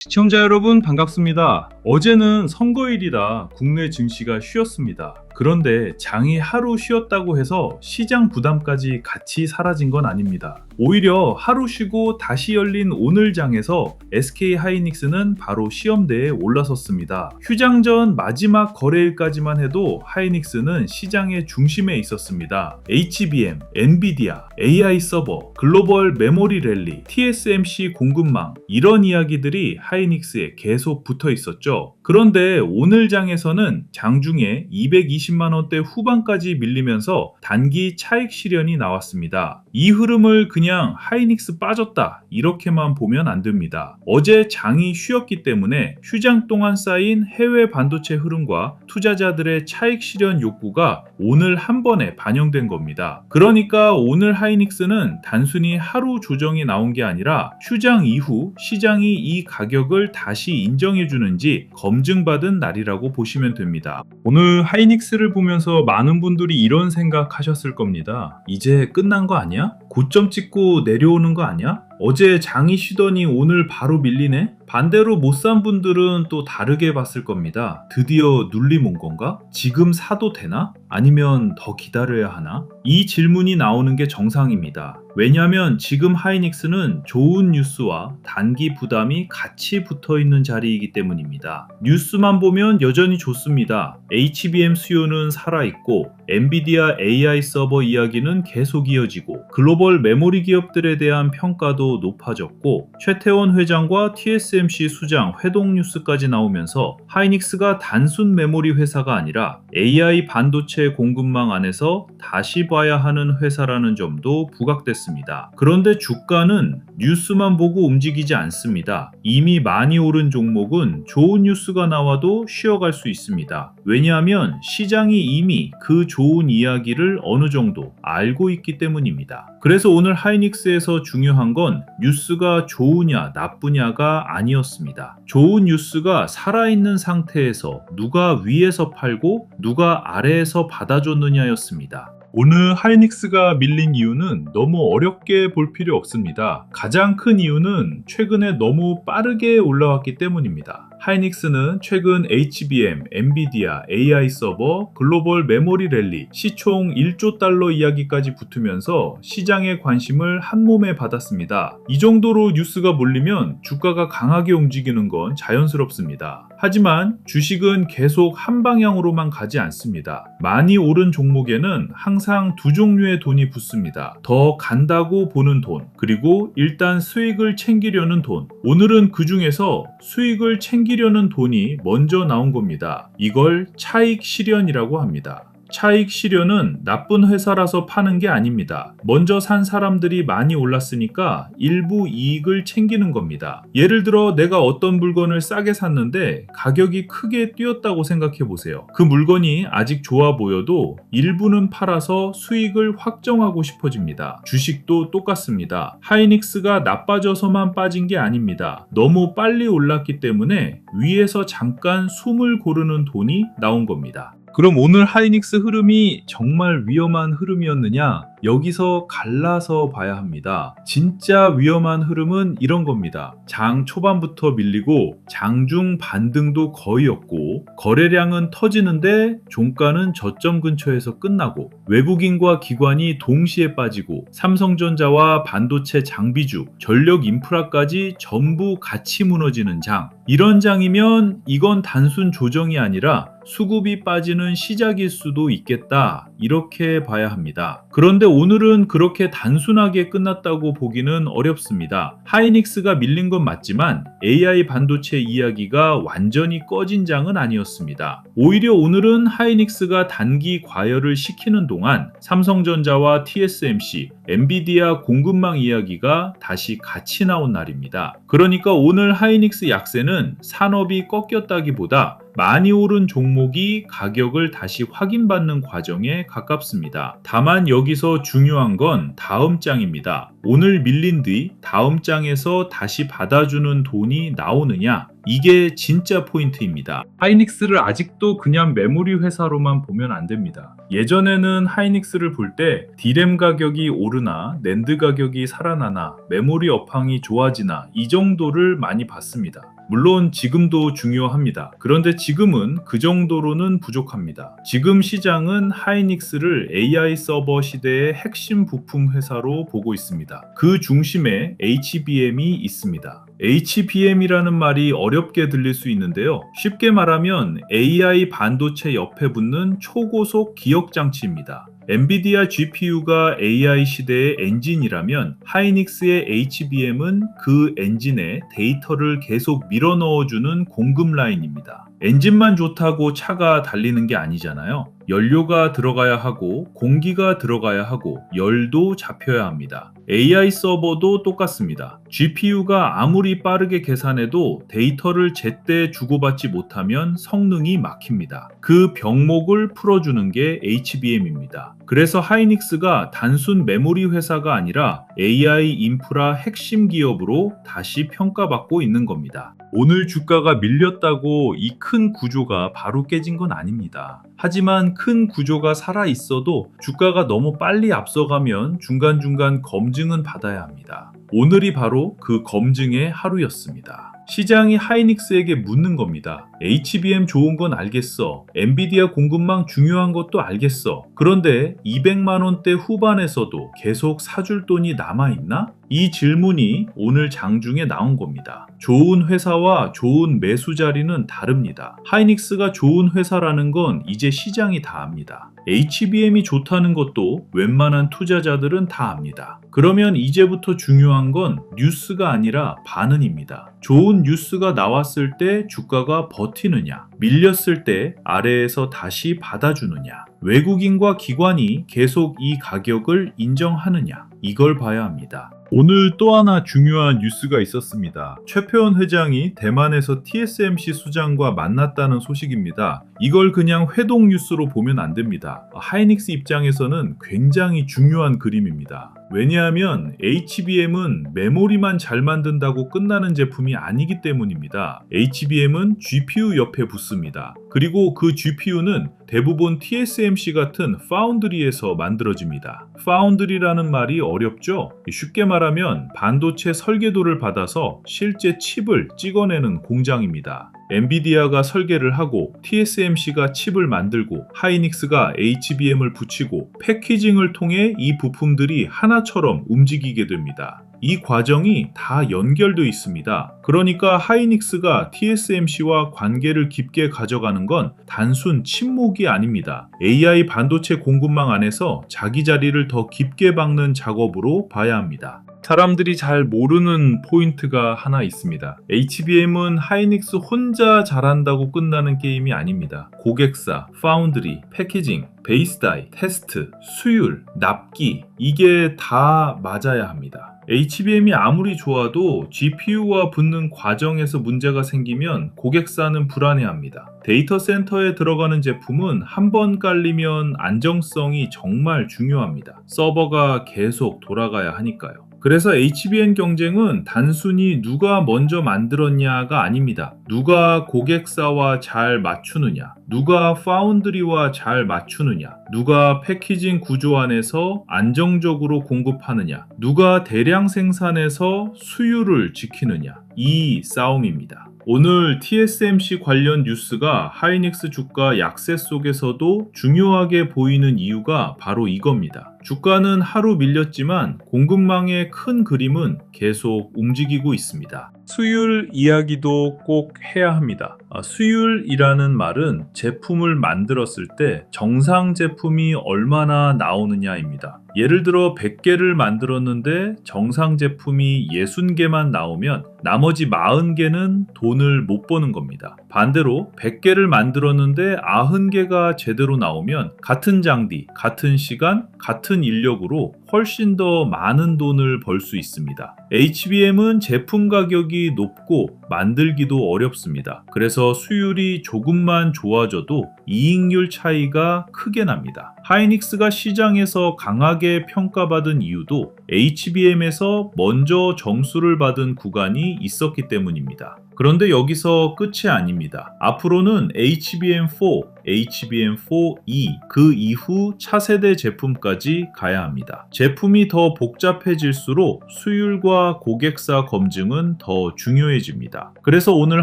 시청자 여러분 반갑습니다. 어제는 선거일이라 국내 증시가 쉬었습니다. 그런데 장이 하루 쉬었다고 해서 시장 부담까지 같이 사라진 건 아닙니다. 오히려 하루 쉬고 다시 열린 오늘 장에서 SK 하이닉스는 바로 시험대에 올라섰습니다. 휴장 전 마지막 거래일까지만 해도 하이닉스는 시장의 중심에 있었습니다. HBM, 엔비디아, AI 서버, 글로벌 메모리 랠리, TSMC 공급망 이런 이야기들이 하이닉스에 계속 붙어 있었죠. 그런데 오늘 장에서는 장중에 220만원대 후반까지 밀리면서 단기 차익 실현이 나왔습니다. 이 흐름을 그냥 하이닉스 빠졌다 이렇게만 보면 안 됩니다. 어제 장이 쉬었기 때문에 휴장 동안 쌓인 해외 반도체 흐름과 투자자들의 차익 실현 욕구가 오늘 한 번에 반영된 겁니다. 그러니까 오늘 하이닉스는 단순히 하루 조정이 나온 게 아니라 휴장 이후 시장이 이 가격을 다시 인정해 주는지 검증받은 날이라고 보시면 됩니다. 오늘 하이닉스를 보면서 많은 분들이 이런 생각하셨을 겁니다. 이제 끝난 거 아니야? 고점 찍고 내려오는 거 아니야? 어제 장이 쉬더니 오늘 바로 밀리네? 반대로 못 산 분들은 또 다르게 봤을 겁니다. 드디어 눌림 온 건가? 지금 사도 되나? 아니면 더 기다려야 하나? 이 질문이 나오는 게 정상입니다. 왜냐하면 지금 하이닉스는 좋은 뉴스와 단기 부담이 같이 붙어 있는 자리이기 때문입니다. 뉴스만 보면 여전히 좋습니다. HBM 수요는 살아있고 엔비디아 AI 서버 이야기는 계속 이어지고 글로벌 메모리 기업들에 대한 평가도 높아졌고 최태원 회장과 TSMC 수장 회동 뉴스까지 나오면서 하이닉스가 단순 메모리 회사가 아니라 AI 반도체 공급망 안에서 다시 봐야 하는 회사라는 점도 부각됐습니다. 그런데 주가는 뉴스만 보고 움직이지 않습니다. 이미 많이 오른 종목은 좋은 뉴스가 나와도 쉬어갈 수 있습니다. 왜냐하면 시장이 이미 그 좋은 이야기를 어느 정도 알고 있기 때문입니다. 그래서 오늘 하이닉스에서 중요한 건 뉴스가 좋으냐 나쁘냐가 아니었습니다. 좋은 뉴스가 살아있는 상태에서 누가 위에서 팔고 누가 아래에서 받아줬느냐였습니다. 오늘 하이닉스가 밀린 이유는 너무 어렵게 볼 필요 없습니다. 가장 큰 이유는 최근에 너무 빠르게 올라왔기 때문입니다. 하이닉스는 최근 HBM, 엔비디아, AI 서버, 글로벌 메모리 랠리, 시총 1조 달러 이야기까지 붙으면서 시장의 관심을 한몸에 받았습니다. 이 정도로 뉴스가 몰리면 주가가 강하게 움직이는 건 자연스럽습니다. 하지만 주식은 계속 한 방향으로만 가지 않습니다. 많이 오른 종목에는 항상 두 종류의 돈이 붙습니다. 더 간다고 보는 돈, 그리고 일단 수익을 챙기려는 돈. 오늘은 그 중에서 수익을 챙기려는 돈이 먼저 나온 겁니다. 이걸 차익 실현이라고 합니다. 차익 실현은 나쁜 회사라서 파는 게 아닙니다. 먼저 산 사람들이 많이 올랐으니까 일부 이익을 챙기는 겁니다. 예를 들어 내가 어떤 물건을 싸게 샀는데 가격이 크게 뛰었다고 생각해 보세요. 그 물건이 아직 좋아 보여도 일부는 팔아서 수익을 확정하고 싶어집니다. 주식도 똑같습니다. 하이닉스가 나빠져서만 빠진 게 아닙니다. 너무 빨리 올랐기 때문에 위에서 잠깐 숨을 고르는 돈이 나온 겁니다. 그럼 오늘 하이닉스 흐름이 정말 위험한 흐름이었느냐? 여기서 갈라서 봐야 합니다. 진짜 위험한 흐름은 이런 겁니다. 장 초반부터 밀리고 장중 반등도 거의 없고 거래량은 터지는데 종가는 저점 근처에서 끝나고 외국인과 기관이 동시에 빠지고 삼성전자와 반도체 장비주, 전력 인프라까지 전부 같이 무너지는 장. 이런 장이면 이건 단순 조정이 아니라 수급이 빠지는 시작일 수도 있겠다. 이렇게 봐야 합니다. 그런데 오늘은 그렇게 단순하게 끝났다고 보기는 어렵습니다. 하이닉스가 밀린 건 맞지만 AI 반도체 이야기가 완전히 꺼진 장은 아니었습니다. 오히려 오늘은 하이닉스가 단기 과열을 시키는 동안 삼성전자와 TSMC, 엔비디아 공급망 이야기가 다시 같이 나온 날입니다. 그러니까 오늘 하이닉스 약세는 산업이 꺾였다기보다 많이 오른 종목이 가격을 다시 확인받는 과정에 가깝습니다. 다만 여기서 중요한 건 다음 장입니다. 오늘 밀린 뒤 다음 장에서 다시 받아주는 돈이 나오느냐? 이게 진짜 포인트입니다. 하이닉스를 아직도 그냥 메모리 회사로만 보면 안 됩니다. 예전에는 하이닉스를 볼 때 D램 가격이 오르나 낸드 가격이 살아나나 메모리 업황이 좋아지나 이 정도를 많이 봤습니다. 물론 지금도 중요합니다. 그런데 지금은 그 정도로는 부족합니다. 지금 시장은 하이닉스를 AI 서버 시대의 핵심 부품 회사로 보고 있습니다. 그 중심에 HBM이 있습니다. HBM이라는 말이 어렵게 들릴 수 있는데요. 쉽게 말하면 AI 반도체 옆에 붙는 초고속 기억 장치입니다. 엔비디아 GPU가 AI 시대의 엔진이라면 하이닉스의 HBM은 그 엔진에 데이터를 계속 밀어 넣어주는 공급 라인입니다. 엔진만 좋다고 차가 달리는 게 아니잖아요. 연료가 들어가야 하고 공기가 들어가야 하고 열도 잡혀야 합니다. AI 서버도 똑같습니다. GPU가 아무리 빠르게 계산해도 데이터를 제때 주고받지 못하면 성능이 막힙니다. 그 병목을 풀어주는 게 HBM입니다. 그래서 하이닉스가 단순 메모리 회사가 아니라 AI 인프라 핵심 기업으로 다시 평가받고 있는 겁니다. 오늘 주가가 밀렸다고 이 큰 구조가 바로 깨진 건 아닙니다. 하지만 큰 구조가 살아 있어도 주가가 너무 빨리 앞서가면 중간중간 검증은 받아야 합니다. 오늘이 바로 그 검증의 하루였습니다. 시장이 하이닉스에게 묻는 겁니다. HBM 좋은 건 알겠어. 엔비디아 공급망 중요한 것도 알겠어. 그런데 200만 원대 후반에서도 계속 사줄 돈이 남아있나? 이 질문이 오늘 장중에 나온 겁니다. 좋은 회사와 좋은 매수 자리는 다릅니다. 하이닉스가 좋은 회사라는 건 이제 시장이 다 압니다. HBM이 좋다는 것도 웬만한 투자자들은 다 압니다. 그러면 이제부터 중요한 건 뉴스가 아니라 반응입니다. 좋은 뉴스가 나왔을 때 주가가 버티느냐, 밀렸을 때 아래에서 다시 받아주느냐, 외국인과 기관이 계속 이 가격을 인정하느냐, 이걸 봐야 합니다. 오늘 또 하나 중요한 뉴스가 있었습니다. 최표원 회장이 대만에서 TSMC 수장과 만났다는 소식입니다. 이걸 그냥 회동 뉴스로 보면 안 됩니다. 하이닉스 입장에서는 굉장히 중요한 그림입니다. 왜냐하면 HBM은 메모리만 잘 만든다고 끝나는 제품이 아니기 때문입니다. HBM은 GPU 옆에 붙습니다. 그리고 그 GPU는 대부분 TSMC 같은 파운드리에서 만들어집니다. 파운드리라는 말이 어렵죠? 쉽게 말하면 반도체 설계도를 받아서 실제 칩을 찍어내는 공장입니다. 엔비디아가 설계를 하고 TSMC가 칩을 만들고 하이닉스가 HBM을 붙이고 패키징을 통해 이 부품들이 하나처럼 움직이게 됩니다. 이 과정이 다 연결되어 있습니다. 그러니까 하이닉스가 TSMC와 관계를 깊게 가져가는 건 단순 침묵이 아닙니다. AI 반도체 공급망 안에서 자기 자리를 더 깊게 박는 작업으로 봐야 합니다. 사람들이 잘 모르는 포인트가 하나 있습니다. HBM은 하이닉스 혼자 잘한다고 끝나는 게임이 아닙니다. 고객사, 파운드리, 패키징, 베이스다이, 테스트, 수율, 납기 이게 다 맞아야 합니다. HBM이 아무리 좋아도 GPU와 붙는 과정에서 문제가 생기면 고객사는 불안해합니다. 데이터 센터에 들어가는 제품은 한 번 깔리면 안정성이 정말 중요합니다. 서버가 계속 돌아가야 하니까요. 그래서 HBM 경쟁은 단순히 누가 먼저 만들었냐가 아닙니다. 누가 고객사와 잘 맞추느냐, 누가 파운드리와 잘 맞추느냐, 누가 패키징 구조 안에서 안정적으로 공급하느냐, 누가 대량 생산해서 수율을 지키느냐, 이 싸움입니다. 오늘 TSMC 관련 뉴스가 하이닉스 주가 약세 속에서도 중요하게 보이는 이유가 바로 이겁니다. 주가는 하루 밀렸지만 공급망의 큰 그림은 계속 움직이고 있습니다. 수율 이야기도 꼭 해야 합니다. 수율이라는 말은 제품을 만들었을 때 정상 제품이 얼마나 나오느냐입니다. 예를 들어 100개를 만들었는데 정상 제품이 60개만 나오면 나머지 40개는 돈을 못 버는 겁니다. 반대로 100개를 만들었는데 90개가 제대로 나오면 같은 장비, 같은 시간, 같은 인력으로 훨씬 더 많은 돈을 벌 수 있습니다. HBM은 제품 가격이 높고 만들기도 어렵습니다. 그래서 수율이 조금만 좋아져도 이익률 차이가 크게 납니다. 하이닉스가 시장에서 강하게 평가받은 이유도 HBM에서 먼저 정수를 받은 구간이 있었기 때문입니다. 그런데 여기서 끝이 아닙니다. 앞으로는 HBM4, HBM4E, 그 이후 차세대 제품까지 가야 합니다. 제품이 더 복잡해질수록 수율과 고객사 검증은 더 중요해집니다. 그래서 오늘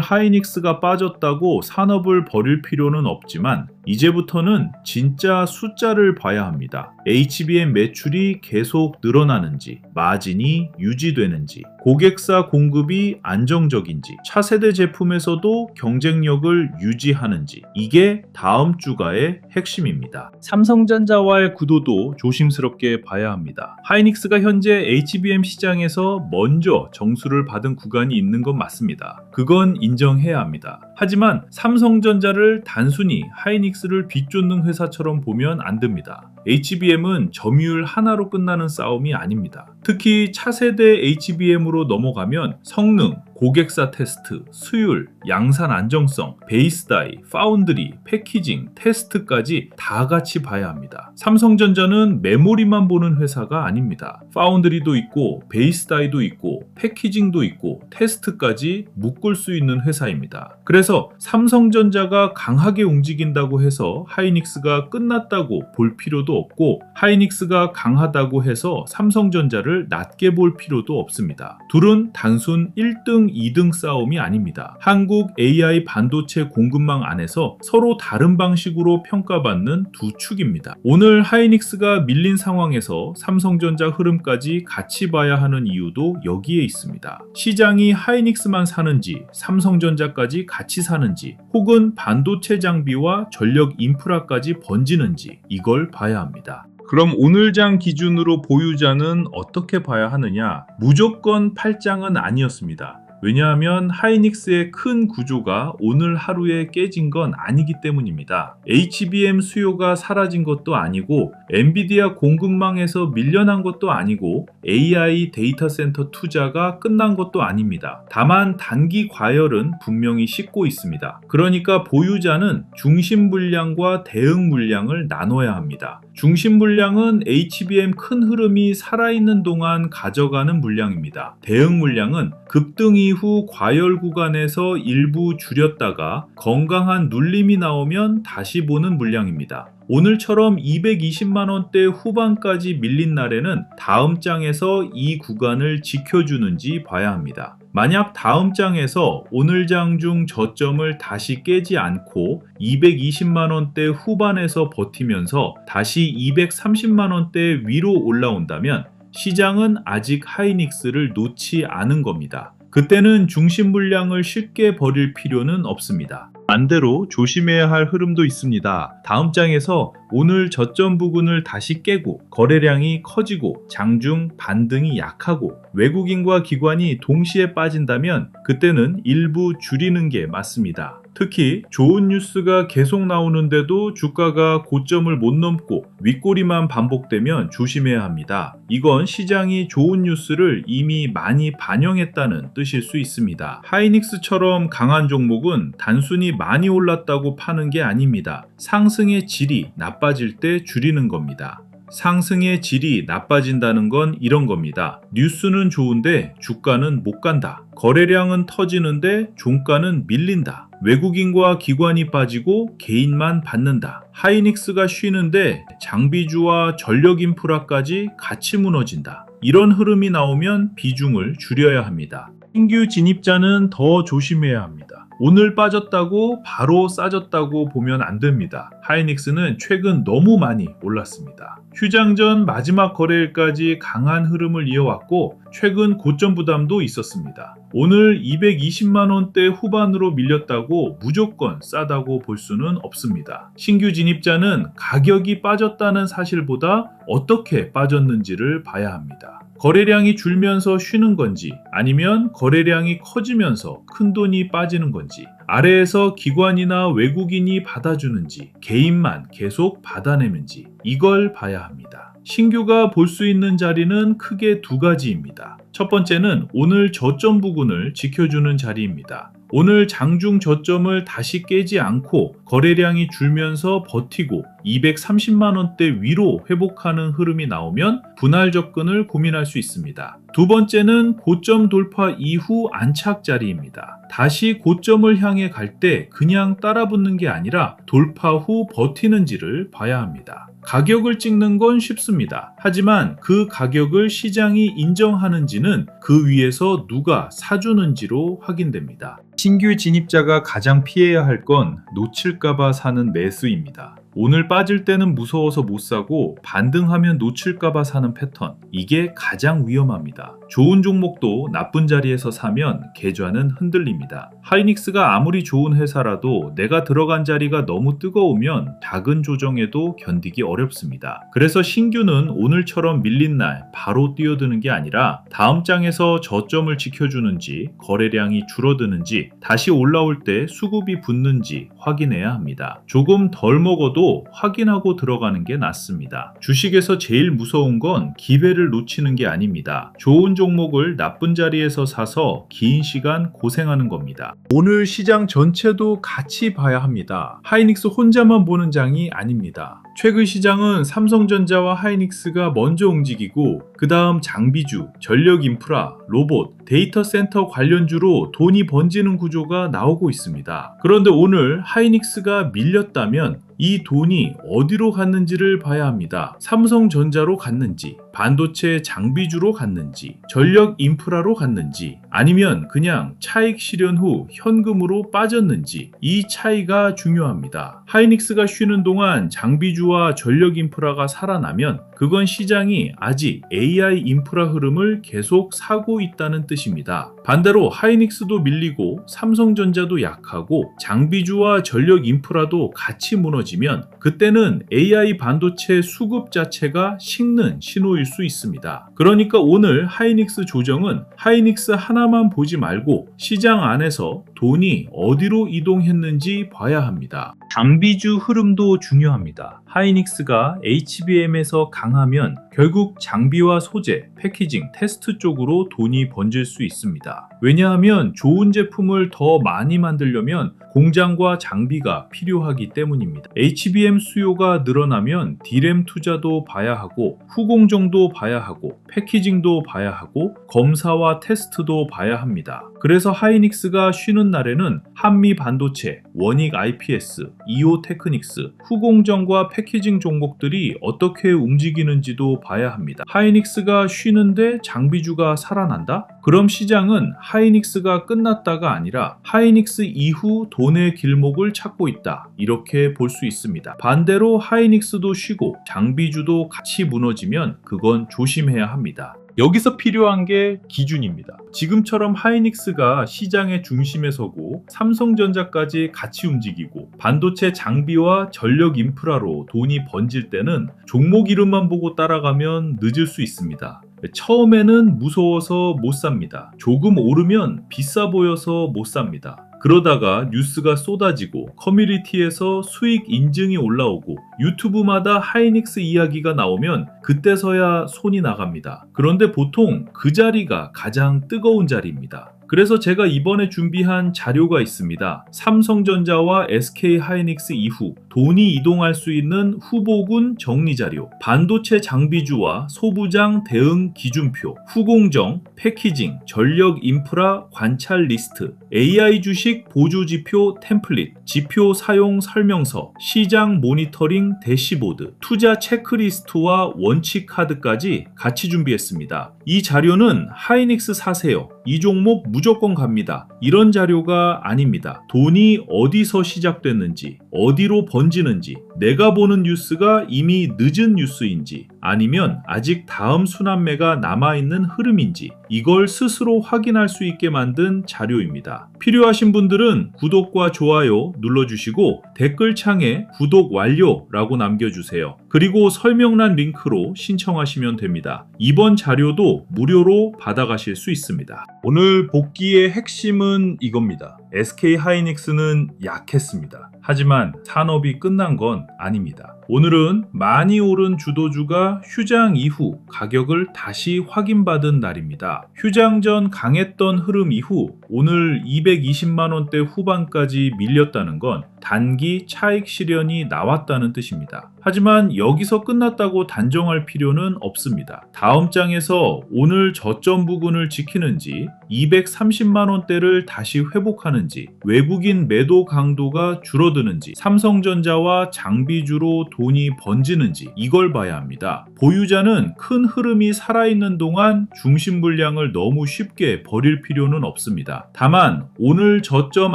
하이닉스가 빠졌다고 산업을 버릴 필요는 없지만 이제부터는 진짜 숫자를 봐야 합니다. HBM 매출이 계속 늘어나는지, 마진이 유지되는지, 고객사 공급이 안정적인지, 차세대 제품에서도 경쟁력을 유지하는지, 이게 다음 주가의 핵심입니다. 삼성전자와의 구도도 조심스럽게 봐야 합니다. 하이닉스가 현재 HBM 시장에서 먼저 정수를 받은 구간이 있는 건 맞습니다. 그건 인정해야 합니다. 하지만 삼성전자를 단순히 하이닉스를 비쫓는 회사처럼 보면 안 됩니다. HBM은 점유율 하나로 끝나는 싸움이 아닙니다. 특히 차세대 HBM으로 넘어가면 성능, 고객사 테스트, 수율, 양산 안정성, 베이스 다이, 파운드리, 패키징, 테스트까지 다 같이 봐야 합니다. 삼성전자는 메모리만 보는 회사가 아닙니다. 파운드리도 있고, 베이스 다이도 있고, 패키징도 있고, 테스트까지 묶을 수 있는 회사입니다. 그래서 삼성전자가 강하게 움직인다고 해서 하이닉스가 끝났다고 볼 필요도 없고, 하이닉스가 강하다고 해서 삼성전자를 낮게 볼 필요도 없습니다. 둘은 단순 1등, 2등 싸움이 아닙니다. 한국 AI 반도체 공급망 안에서 서로 다른 방식으로 평가받는 두 축입니다. 오늘 하이닉스가 밀린 상황에서 삼성전자 흐름까지 같이 봐야 하는 이유도 여기에 있습니다. 시장이 하이닉스만 사는지, 삼성전자까지 같이 사는지, 혹은 반도체 장비와 전력 인프라까지 번지는지, 이걸 봐야 합니다. 그럼 오늘 장 기준으로 보유자는 어떻게 봐야 하느냐? 무조건 팔장은 아니었습니다. 왜냐하면 하이닉스의 큰 구조가 오늘 하루에 깨진 건 아니기 때문입니다. HBM 수요가 사라진 것도 아니고 엔비디아 공급망에서 밀려난 것도 아니고 AI 데이터 센터 투자가 끝난 것도 아닙니다. 다만 단기 과열은 분명히 씻고 있습니다. 그러니까 보유자는 중심 물량과 대응 물량을 나눠야 합니다. 중심 물량은 HBM 큰 흐름이 살아있는 동안 가져가는 물량입니다. 대응 물량은 급등 이후 과열 구간에서 일부 줄였다가 건강한 눌림이 나오면 다시 보는 물량입니다. 오늘처럼 220만원대 후반까지 밀린 날에는 다음 장에서 이 구간을 지켜주는지 봐야 합니다. 만약 다음 장에서 오늘 장 중 저점을 다시 깨지 않고 220만원대 후반에서 버티면서 다시 230만원대 위로 올라온다면 시장은 아직 하이닉스를 놓지 않은 겁니다. 그때는 중심 물량을 쉽게 버릴 필요는 없습니다. 반대로 조심해야 할 흐름도 있습니다. 다음 장에서 오늘 저점 부근을 다시 깨고 거래량이 커지고 장중 반등이 약하고 외국인과 기관이 동시에 빠진다면 그때는 일부 줄이는 게 맞습니다. 특히 좋은 뉴스가 계속 나오는데도 주가가 고점을 못 넘고 윗꼬리만 반복되면 조심해야 합니다. 이건 시장이 좋은 뉴스를 이미 많이 반영했다는 뜻일 수 있습니다. 하이닉스처럼 강한 종목은 단순히 많이 올랐다고 파는 게 아닙니다. 상승의 질이 나빠질 때 줄이는 겁니다. 상승의 질이 나빠진다는 건 이런 겁니다. 뉴스는 좋은데 주가는 못 간다. 거래량은 터지는데 종가는 밀린다. 외국인과 기관이 빠지고 개인만 받는다. 하이닉스가 쉬는데 장비주와 전력 인프라까지 같이 무너진다. 이런 흐름이 나오면 비중을 줄여야 합니다. 신규 진입자는 더 조심해야 합니다. 오늘 빠졌다고 바로 싸졌다고 보면 안 됩니다. 하이닉스는 최근 너무 많이 올랐습니다. 휴장 전 마지막 거래일까지 강한 흐름을 이어왔고 최근 고점 부담도 있었습니다. 오늘 220만원대 후반으로 밀렸다고 무조건 싸다고 볼 수는 없습니다. 신규 진입자는 가격이 빠졌다는 사실보다 어떻게 빠졌는지를 봐야 합니다. 거래량이 줄면서 쉬는 건지 아니면 거래량이 커지면서 큰돈이 빠지는 건지 아래에서 기관이나 외국인이 받아주는지 개인만 계속 받아내는지 이걸 봐야 합니다. 신규가 볼 수 있는 자리는 크게 두 가지입니다. 첫 번째는 오늘 저점 부근을 지켜주는 자리입니다. 오늘 장중 저점을 다시 깨지 않고 거래량이 줄면서 버티고 230만원대 위로 회복하는 흐름이 나오면 분할 접근을 고민할 수 있습니다. 두 번째는 고점 돌파 이후 안착 자리입니다. 다시 고점을 향해 갈 때 그냥 따라붙는 게 아니라 돌파 후 버티는지를 봐야 합니다. 가격을 찍는 건 쉽습니다. 하지만 그 가격을 시장이 인정하는지는 그 위에서 누가 사주는지로 확인됩니다. 신규 진입자가 가장 피해야 할 건 놓칠까봐 사는 매수입니다. 오늘 빠질 때는 무서워서 못 사고 반등하면 놓칠까봐 사는 패턴, 이게 가장 위험합니다. 좋은 종목도 나쁜 자리에서 사면 계좌는 흔들립니다. 하이닉스가 아무리 좋은 회사라도 내가 들어간 자리가 너무 뜨거우면 작은 조정에도 견디기 어렵습니다. 그래서 신규는 오늘처럼 밀린 날 바로 뛰어드는 게 아니라 다음 장에서 저점을 지켜주는지 거래량이 줄어드는지 다시 올라올 때 수급이 붙는지 확인해야 합니다. 조금 덜 먹어도 확인하고 들어가는 게 낫습니다. 주식에서 제일 무서운 건 기회를 놓치는 게 아닙니다. 좋은 종목을 나쁜 자리에서 사서 긴 시간 고생하는 겁니다. 오늘 시장 전체도 같이 봐야 합니다. 하이닉스 혼자만 보는 장이 아닙니다. 최근 시장은 삼성전자와 하이닉스가 먼저 움직이고 그 다음 장비주, 전력인프라, 로봇, 데이터 센터 관련주로 돈이 번지는 구조가 나오고 있습니다. 그런데 오늘 하이닉스가 밀렸다면 이 돈이 어디로 갔는지를 봐야 합니다. 삼성전자로 갔는지, 반도체 장비주로 갔는지, 전력 인프라로 갔는지, 아니면 그냥 차익 실현 후 현금으로 빠졌는지, 이 차이가 중요합니다. 하이닉스가 쉬는 동안 장비주와 전력 인프라가 살아나면 그건 시장이 아직 AI 인프라 흐름을 계속 사고 있다는 뜻입니다. 반대로 하이닉스도 밀리고 삼성전자도 약하고 장비주와 전력 인프라도 같이 무너지면 그때는 AI 반도체 수급 자체가 식는 신호일 수 있습니다. 그러니까 오늘 하이닉스 조정은 하이닉스 하나만 보지 말고 시장 안에서 돈이 어디로 이동했는지 봐야 합니다. 장비주 흐름도 중요합니다. 하이닉스가 HBM에서 강하면 결국 장비와 소재, 패키징, 테스트 쪽으로 돈이 번질 수 있습니다. 왜냐하면 좋은 제품을 더 많이 만들려면 공장과 장비가 필요하기 때문입니다. HBM 수요가 늘어나면 D램 투자도 봐야 하고 후공정도 봐야 하고 패키징도 봐야 하고 검사와 테스트도 봐야 합니다. 그래서 하이닉스가 쉬는 날에는 한미 반도체, 원익 IPS, 이오 테크닉스, 후공정과 패키징 종목들이 어떻게 움직이는지도 봐야 합니다. 하이닉스가 쉬는데 장비주가 살아난다? 그럼 시장은 하이닉스가 끝났다가 아니라 하이닉스 이후 돈의 길목을 찾고 있다, 이렇게 볼 수 있습니다. 반대로 하이닉스도 쉬고 장비주도 같이 무너지면 그건 조심해야 합니다. 여기서 필요한 게 기준입니다. 지금처럼 하이닉스가 시장의 중심에 서고 삼성전자까지 같이 움직이고 반도체 장비와 전력 인프라로 돈이 번질 때는 종목 이름만 보고 따라가면 늦을 수 있습니다. 처음에는 무서워서 못 삽니다. 조금 오르면 비싸 보여서 못 삽니다. 그러다가 뉴스가 쏟아지고 커뮤니티에서 수익 인증이 올라오고 유튜브마다 하이닉스 이야기가 나오면 그때서야 손이 나갑니다. 그런데 보통 그 자리가 가장 뜨거운 자리입니다. 그래서 제가 이번에 준비한 자료가 있습니다. 삼성전자와 SK하이닉스 이후 돈이 이동할 수 있는 후보군 정리 자료, 반도체 장비주와 소부장 대응 기준표, 후공정, 패키징, 전력 인프라 관찰 리스트, AI 주식 보조 지표 템플릿, 지표 사용 설명서, 시장 모니터링 대시보드, 투자 체크리스트와 원칙 카드까지 같이 준비했습니다. 이 자료는 하이닉스 사세요, 이 종목 무조건 갑니다, 이런 자료가 아닙니다. 돈이 어디서 시작됐는지, 어디로 번지는지, 내가 보는 뉴스가 이미 늦은 뉴스인지 아니면 아직 다음 순환매가 남아있는 흐름인지 이걸 스스로 확인할 수 있게 만든 자료입니다. 필요하신 분들은 구독과 좋아요 눌러주시고 댓글창에 구독 완료라고 남겨주세요. 그리고 설명란 링크로 신청하시면 됩니다. 이번 자료도 무료로 받아가실 수 있습니다. 오늘 복귀의 핵심은 이겁니다. SK하이닉스는 약했습니다. 하지만 산업이 끝난 건 아닙니다. 오늘은 많이 오른 주도주가 휴장 이후 가격을 다시 확인받은 날입니다. 휴장 전 강했던 흐름 이후 오늘 220만원대 후반까지 밀렸다는 건 단기 차익 실현이 나왔다는 뜻입니다. 하지만 여기서 끝났다고 단정할 필요는 없습니다. 다음 장에서 오늘 저점 부근을 지키는지 230만원대를 다시 회복하는지 외국인 매도 강도가 줄어드는지 삼성전자와 장비주로 돈이 번지는지 이걸 봐야 합니다. 보유자는 큰 흐름이 살아있는 동안 중심 물량을 너무 쉽게 버릴 필요는 없습니다. 다만 오늘 저점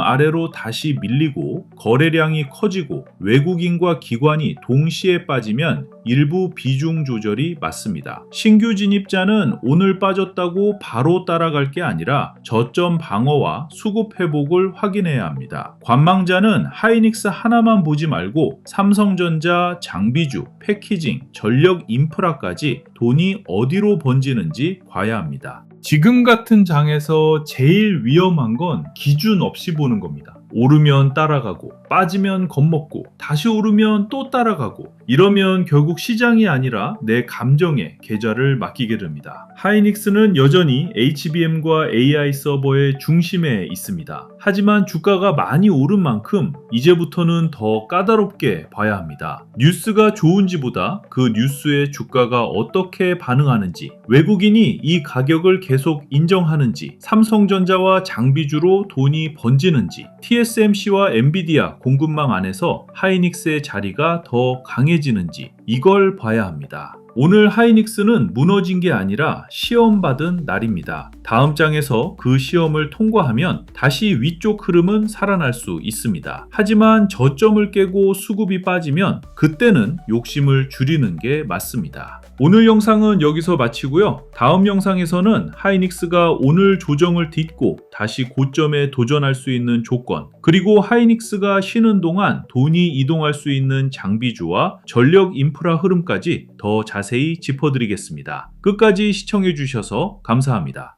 아래로 다시 밀리고 거래량이 커지고 외국인과 기관이 동시에 빠지면 일부 비중 조절이 맞습니다. 신규 진입자는 오늘 빠졌다고 바로 따라갈 게 아니라 저점 방어와 수급 회복을 확인해야 합니다. 관망자는 하이닉스 하나만 보지 말고 삼성전자, 장비주, 패키징, 전력 인프라까지 돈이 어디로 번지는지 봐야 합니다. 지금 같은 장에서 제일 위험한 건 기준 없이 보는 겁니다. 오르면 따라가고 빠지면 겁먹고 다시 오르면 또 따라가고 이러면 결국 시장이 아니라 내 감정에 계좌를 맡기게 됩니다. 하이닉스는 여전히 HBM과 AI 서버의 중심에 있습니다. 하지만 주가가 많이 오른 만큼 이제부터는 더 까다롭게 봐야 합니다. 뉴스가 좋은지보다 그 뉴스에 주가가 어떻게 반응하는지, 외국인이 이 가격을 계속 인정하는지, 삼성전자와 장비주로 돈이 번지는지, TSMC와 엔비디아 공급망 안에서 하이닉스의 자리가 더 강해지는지 이걸 봐야 합니다. 오늘 하이닉스는 무너진 게 아니라 시험받은 날입니다. 다음 장에서 그 시험을 통과하면 다시 위쪽 흐름은 살아날 수 있습니다. 하지만 저점을 깨고 수급이 빠지면 그때는 욕심을 줄이는 게 맞습니다. 오늘 영상은 여기서 마치고요. 다음 영상에서는 하이닉스가 오늘 조정을 딛고 다시 고점에 도전할 수 있는 조건, 그리고 하이닉스가 쉬는 동안 돈이 이동할 수 있는 장비주와 전력 인프라 흐름까지 더 자세히 짚어드리겠습니다. 끝까지 시청해 주셔서 감사합니다.